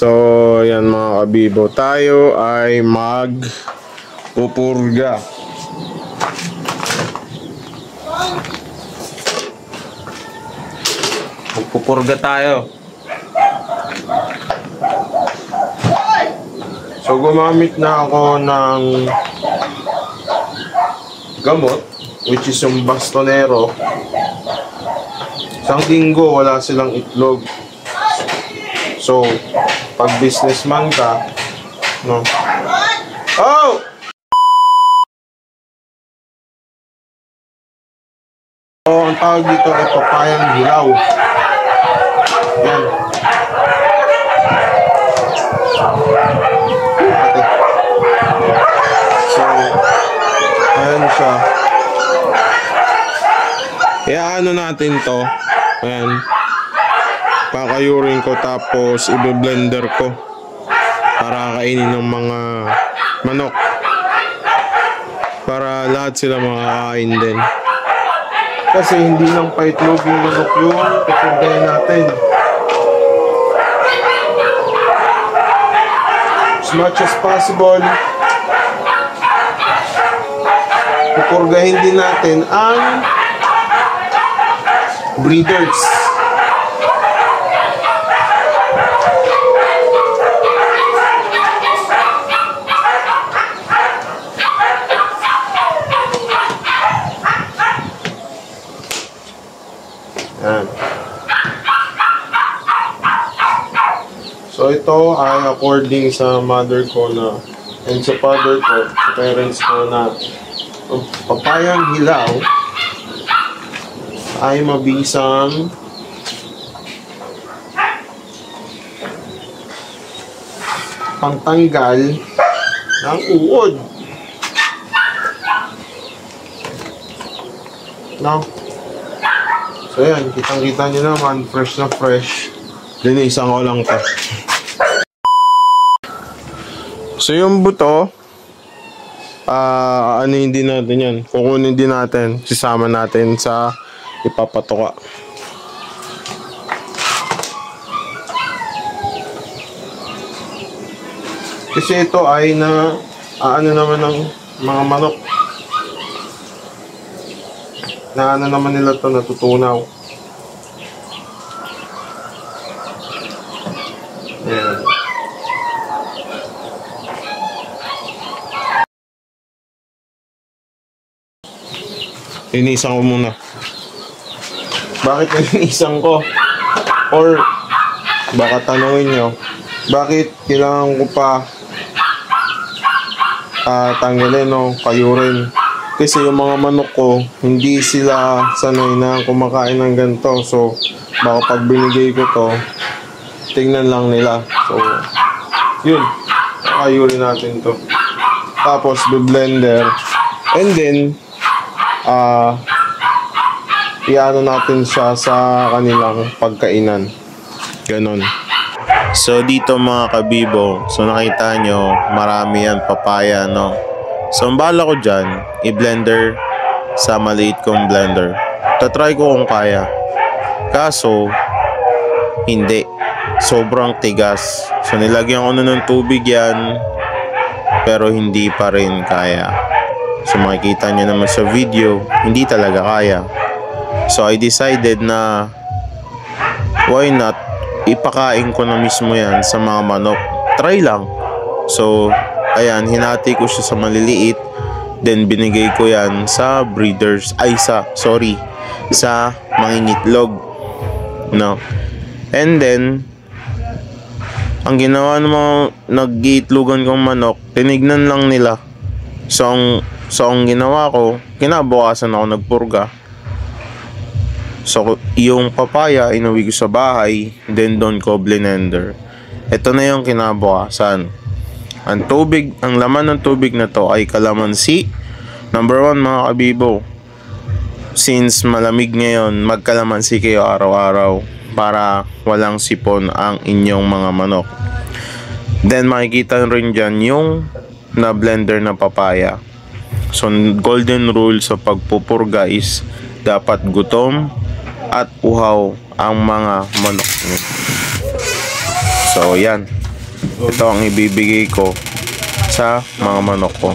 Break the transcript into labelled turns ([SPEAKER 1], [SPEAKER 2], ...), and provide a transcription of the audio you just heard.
[SPEAKER 1] So, yan mga kabibo, tayo ay magpupurga. Magpupurga tayo. So, gumamit na ako ng gamot, which is yung bastonero. Isang linggo, wala silang itlog. So, pag businessman ka, no? Oh! So, ang tawag dito ay papayang hilaw. Yan. So, ayan siya. Kaya ano natin to? Ayan. Pakayurin ko tapos i-blender ko para kainin ng mga manok, para lahat sila makakain din, kasi hindi lang paitlog yung manok yun, pupurgahin natin. As much as possible, pupurgahin din natin ang breeders. Yan. So ito ay according sa mother ko na and sa father ko, sa parents ko, na papayang hilaw ay mabisang pangtanggal ng uod. No? So yan, kitang-kita nyo naman, fresh na fresh. Linisan ko lang to. So yung buto, ano hindi natin yan, kukunin din natin, sisama natin sa ipapatuka. Kasi ito ay na ano naman ng mga manok. Na ano naman nila ito, natutunaw. Ayan. Linisan ko muna. Bakit nilinisan ko? Or baka tanungin nyo, bakit kailangan ko pa tanggalin o kayurin? Kasi yung mga manok ko, hindi sila sanay na kumakain ng ganito. So, baka pag binigay ko to, tingnan lang nila. So, yun. Ayurin natin to. Tapos, blender. And then, iano natin siya sa kanilang pagkainan. Ganon. So, dito mga kabibo, so nakita nyo, marami yan papaya, no? So, ang bala ko dyan, i-blender sa maliit kong blender. Tatry ko kung kaya. Kaso, hindi. Sobrang tigas. So, nilagyan ko na ng tubig yan, pero hindi pa rin kaya. So, makikita nyo naman sa video, hindi talaga kaya. So, I decided na, why not, ipakain ko na mismo yan sa mga manok. Try lang. So, ayan, hinati ko siya sa maliliit. Then, binigay ko yan sa breeders. Sa mangingitlog. No? And then, ang ginawa ng mga nag-iitlogan kong manok, tinignan lang nila. So, ang ginawa ko, kinabukasan ako nagpurga. So, yung papaya, inuwi ko sa bahay. Then, doon ko blender. Ito na yung kinabukasan. Ang laman ng tubig na to ay kalamansi. Number 1 mga kabibo, since malamig ngayon, magkalamansi kayo araw-araw para walang sipon ang inyong mga manok. Then makikita rin dyan yung na blender na papaya. So golden rule sa pagpupurga is dapat gutom at uhaw ang mga manok. So yan. ito ang ibibigay ko sa mga manok ko.